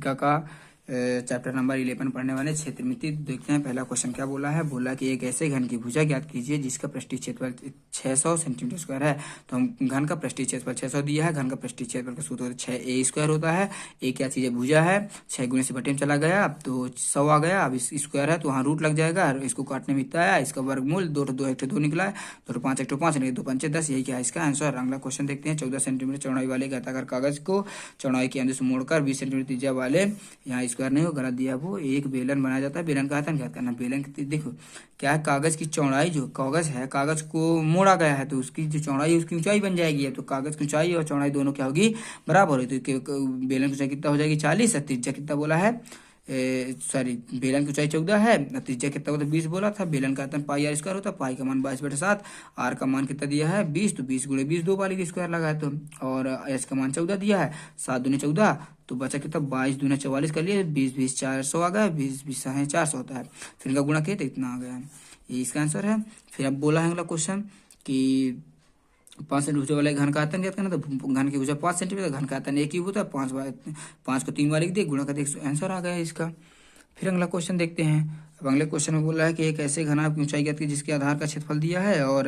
भूमिका का chapter number 11 पढ़ने वाले क्षेत्रमिति देखते हैं। पहला क्वेश्चन क्या बोला है, बोला कि एक ऐसे घन की भुजा ज्ञात कीजिए जिसका पृष्ठीय क्षेत्रफल 600 सेंटीमीटर स्क्वायर है। तो हम घन का पृष्ठीय क्षेत्रफल 600 दिया है, घन का पृष्ठीय क्षेत्रफल का सूत्र 6a स्क्वायर होता है। ए क्या चीज है, भुजा है, 6 गुणे से बटे में चला गया, अब तो 100 आ गया, अब इस स्क्वायर है तो वहाँ रूट लग जाएगा, इसको काटने में इतना आया, इसका वर्गमूल 2 2 1 2 निकला है, 2 5 1 5 2 5 10, यही क्या है इसका आंसर। अगला क्वेश्चन देखते हैं। 14 सेंटीमीटर चौड़ाई वाले आयताकार कागज को चौड़ाई के अंदर से मोड़कर 20 सेंटीमीटर त्रिज्या वाले, यहाँ स्क्वायर नहीं हो, गलत दिया, वो एक बेलन बनाया जाता है। बेलन का आयतन ज्ञात करना। बेलन की देखो क्या है, कागज की चौड़ाई, जो कागज है, कागज को मोड़ा गया है तो उसकी जो चौड़ाई है उसकी ऊंचाई बन जाएगी। अब तो कागज की ऊंचाई और चौड़ाई दोनों क्या होगी, बराबर होगी। तो बेलन की ऊंचाई कितना हो जाएगी 40, और त्रिज्या कितना बोला है, सॉरी बेलन की ऊंचाई 14 है, त्रिज्या कितना होता है 20 बोला था। बेलन का आयतन पाई आर स्क्वायर होता है, पाई का मान 22/7, आर का मान कितना दिया है 20, तो 20 गुणे 20 2 वाली की स्क्वायर लगा है तो, और एच का मान 14 दिया है, 7 दूनी 14, तो बचा कितना 22 दूना 44 कर लिए, 20 20 400 आ गया, 20 20 400 होता है, फिर इनका गुणा किया तो इतना आ गया, ये इसका आंसर है। फिर अब बोला है अगला क्वेश्चन कि 5 सेंटीमीटर वाले घन का आयतन ज्ञात करना। तो घन की भुजा 5 सेंटीमीटर, घन का आयतन 1 क्यूब होता है, 5 को 3 बार लिख दिए, गुणा कर दिए, आंसर आ गया इसका। फिर अगला क्वेश्चन देखते हैं। अब अगले क्वेश्चन में बोल रहा है कि एक ऐसे घनाभ की ऊंचाई ज्ञात की जिसके आधार का क्षेत्रफल दिया है और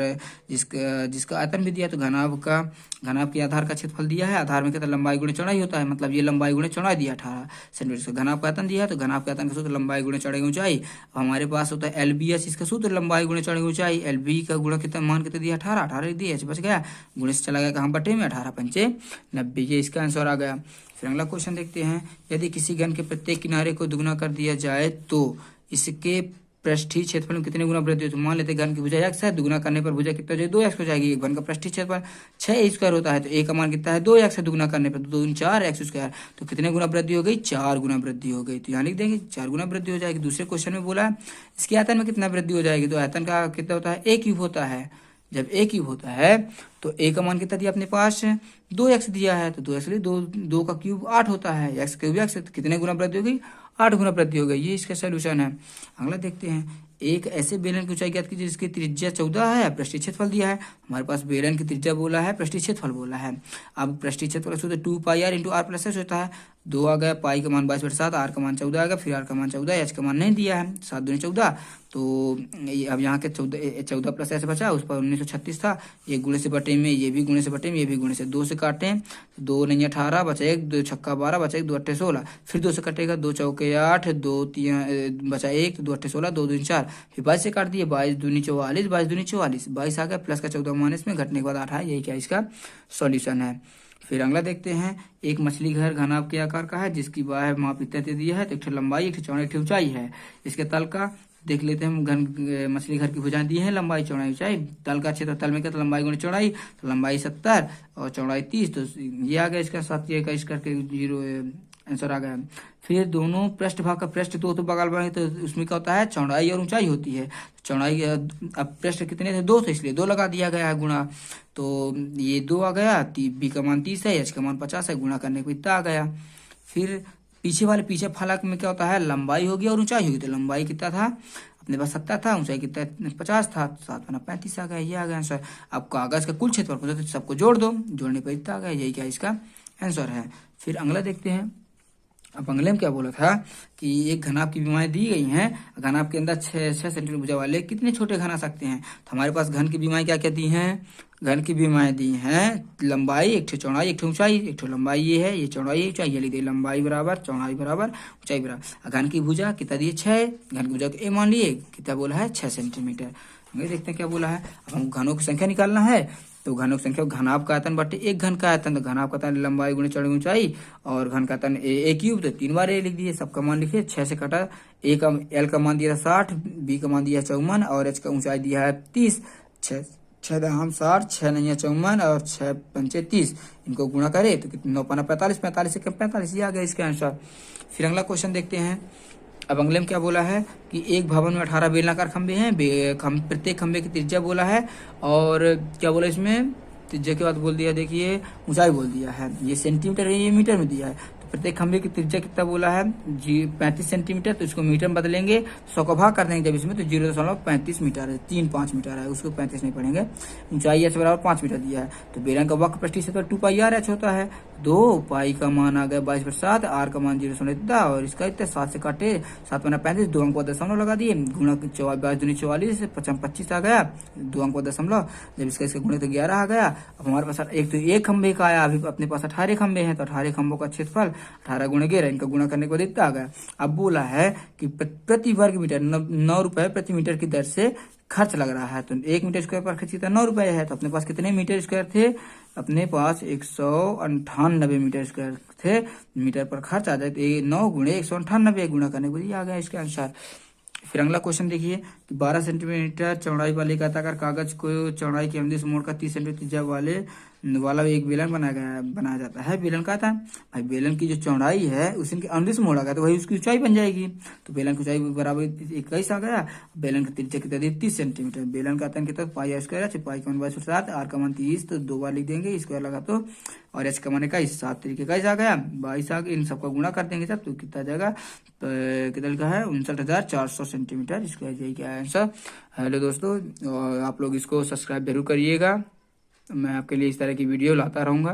जिसका आयतन भी दिया है। तो घनाभ के आधार का क्षेत्रफल दिया है, आधार में कितना लंबाई गुणे चौड़ाई होता है, मतलब ये लंबाई गुणे चौड़ाई दिया 18 सेंटीमीटर। घनाभ का आयतन दिया है तो घनाभ के आयतन का सूत्र लंबाई गुणे चौड़ाई ऊंचाई। हमारे पास होता है LBS, इसका सूत्र लंबाई गुणे चौड़ाई ऊंचाई। LB का गुणा कितना, मान कितना दिया 18 दिया, बच गया, गुणे से चला गया कहाँ बटे में, 18 पंचे 90, ये इसका आंसर आ गया। फिर अगला क्वेश्चन देखते हैं। यदि किसी घन के प्रत्येक किनारे को दुगुना कर दिया जाए तो इसके पृष्ठीय क्षेत्रफल में कितने गुना वृद्धि हो। तो मान लेते हैं घन की भुजा x है, दुगुना करने पर भुजा कितना हो जाएगी 2x हो जाएगी। घन का पृष्ठीय क्षेत्रफल 6 स्क्वायर होता है, तो a का मान कितना है 2x है, दुगुना करने पर 2 4 x स्क्वायर, तो कितने गुना वृद्धि हो गई 4 गुना वृद्धि हो गई। तो यहाँ लिख देंगे 4 गुना वृद्धि हो जाएगी। दूसरे क्वेश्चन में बोला है इसके आयतन में कितना वृद्धि हो जाएगी। तो आयतन का कितना होता है a क्यूब होता है, जब a क्यूब होता है तो a का मान कितना दिया अपने पास 2x दिया है, तो 2x लिए 2 का क्यूब 8 होता है, x क्यूब x, तो कितने गुना वृद्धि हो गई 8 गुना वृद्धि हो गई, ये इसका सोल्यूशन है। अगला देखते हैं। एक ऐसे बेलन की ऊंचाई ज्ञात कीजिए जिसकी त्रिज्या 14 है, पृष्ठीय क्षेत्रफल दिया है। हमारे पास बेलन की त्रिज्या बोला है, पृष्ठीय क्षेत्रफल बोला है। अब पृष्ठीय क्षेत्रफल सूत्र 2 पाई r into r plus H होता है। 2 आ गया, पाई का मान 22/7, आर का मान 14 आ गया, फिर आर का मान 14, एच का मान नहीं दिया है, 7 दूनी 14, तो अब यहाँ के 14 प्लस एच बचा, उस पर 1936 था, एक गुणे से बटे में, ये भी गुणे से बटे में, ये भी गुणे से, 2 से काटे, 2 नहीं 18, बचा 1, 2 छक्का 12, बचा 1, 2 8 16, फिर 2 से कटेगा, 2 चौके 8, 2 3 बचा 1, 2 8 16, 2 2 4, फिर 22 से काट दिए, 22 दूनी 44, 22 दूनी 44, 22 आ गया, प्लस का 14 माइनस में, घटने के बाद 8 है, यही क्या इसका सॉल्यूशन है। फिर अगला देखते हैं। एक मछली घर घनाभ के आकार का है जिसकी बाह्य माप इत्यादि दिया है। तो एक लंबाई, एक चौड़ाई, एक ऊंचाई है। इसके तल का देख लेते हैं हम। घन मछली घर की भुजाएं दी हैं, लंबाई चौड़ाई ऊंचाई। तल का क्षेत्र, तल में क्या, तो लंबाई गुणे चौड़ाई, तो लंबाई 70 और चौड़ाई 30, तो ये आ गया इसका 7 का इस करके 0 आंसर आ गया। फिर दोनों पृष्ठ भाग का पृष्ठ दो तो बगल बने, तो उसमें क्या होता है चौड़ाई और ऊंचाई होती है। चौड़ाई, अब पृष्ठ कितने थे 2 थे, इसलिए 2 लगा दिया गया है गुणा, तो ये 2 आ गया, बी का मान 30 है, एच का मान 50 है, गुणा करने को इतना आ गया। फिर पीछे फलक में क्या होता है, लंबाई होगी और ऊंचाई होगी। तो लंबाई कितना था अपने पास 70 था, ऊंचाई कितना 50 था, 7 बना 35 आ गया, ये आ गया आंसर। अब कागज का कुल क्षेत्रफल तो सबको जोड़ दो, जोड़ने पर इतना आ गया, यही क्या इसका आंसर है। फिर अगला देखते हैं। अब अगले में क्या बोला था कि एक घनाभ की बीमाएं दी गई हैं, घनाभ के अंदर 6 सेंटीमीटर भुजा वाले कितने छोटे घन आ सकते हैं। तो हमारे पास घन की बीमाएं क्या क्या दी हैं, घन की बीमाएं दी हैं लंबाई, एक चौड़ाई, एक ऊंचाई, एक लंबाई ये है, ये चौड़ाई है, ऊंचाई ये लिख दी, लंबाई बराबर चौड़ाई बराबर ऊंचाई बराबर। घन की भुजा कितना दिए 6, घन की भुजा को ए मान लिए, कितना बोला है 6 सेंटीमीटर। हम देखते हैं क्या बोला है। अब हम घनों की संख्या निकालना है, तो घनों की संख्या घनाभ का आयतन बटे एक घन का आयतन, तो घनाभ का आयतन लंबाई गुणे चौड़ाई ऊंचाई, और घन का आयतन ए क्यूब, तो 3 बार ए लिख दिए, सबका मान लिखिए। 6 से कटा, ए का एल का मान दिया 60, बी का मान दिया 54 और एच का ऊंचाई दिया है 30। 6 दाम 60, 6 नहीं 54 और 6 पंचे 30, इनको गुणा करे तो कितना 9 पाना 45, 45 से 45, ये आ गया इसका आंसर। फिर अगला क्वेश्चन देखते हैं। अब अगले में क्या बोला है कि एक भवन में 18 बेलनाकार खंबे हैं, प्रत्येक खंबे की त्रिज्या बोला है, और क्या बोला इसमें त्रिज्या के बाद बोल दिया, देखिए ऊंचाई बोल दिया है, ये सेंटीमीटर है, ये मीटर में दिया है। तो प्रत्येक खंबे की त्रिज्या कितना बोला है 35 सेंटीमीटर, तो इसको मीटर में बदलेंगे, 100 का भाग कर देंगे जब इसमें, तो 0.35 मीटर है, 3-5 मीटर है, उसको 35 नहीं पढ़ेंगे। ऊंचाई एच बराबर 5 मीटर दिया है। तो बेलन का वक्र पृष्ठीय क्षेत्रफल 2 पाई r एच होता है, 2, पाई का मान आ गया 22/7, आर का मान 0.7 और इसका इतना 7 से काटे 7×35, 2 अंक का दशमलव लगा दिए, गुणा 22×2 = 45 आ गया, 2 अंक का दशमलव, जब इसका गुणे तो 11 आ गया। अब हमारे पास एक तो एक खंबे का आया, अभी अपने पास 18 खंबे हैं तो 18 खंभों का क्षेत्रफल 18 × 11, इनका गुणा करने के बाद इतना आ गया। अब बोला है कि प्रति वर्ग मीटर 9 रुपए प्रति मीटर की दर से खर्च लग रहा है, तो 1 मीटर स्क्वायर पर खर्च कितना 9 रुपए है, तो अपने पास कितने मीटर स्क्वायर थे, अपने पास 198 मीटर स्क्वायर थे, मीटर पर खर्च आ जाए तो 9 × 198 गुणा करने को आ गया इसका आंसर। फिर अगला क्वेश्चन देखिए कि 12 सेंटीमीटर चौड़ाई वाले एक आयताकार कागज को चौड़ाई की अमदी से मोड़कर 30 सेंटीमीटर त्रिज्या वाला एक बेलन बनाया जाता है। बेलन का था भाई, बेलन की जो चौड़ाई है उसी के अमदी से मोड़ा गया तो वही उसकी ऊंचाई बन जाएगी, तो बेलन की ऊंचाई बराबर 21 आ गया। बेलन की त्रिज्या कितना दी 30 सेंटीमीटर, बेलन का आयतन कितना पाई स्क्वायर है, पाई का मान 22/7, आर का मान 30, तो 2 बार लिख देंगे स्क्वायर लगा तो, और एच का मान 21, 7 तरीके का आ गया 22 आ गया, इन सबका गुणा कर देंगे सब तो कितना जाएगा, तो कितना का है 59,400 सेंटीमीटर, इसका यही क्या आंसर। हेलो दोस्तों, आप लोग इसको सब्सक्राइब जरूर करिएगा, मैं आपके लिए इस तरह की वीडियो लाता रहूँगा।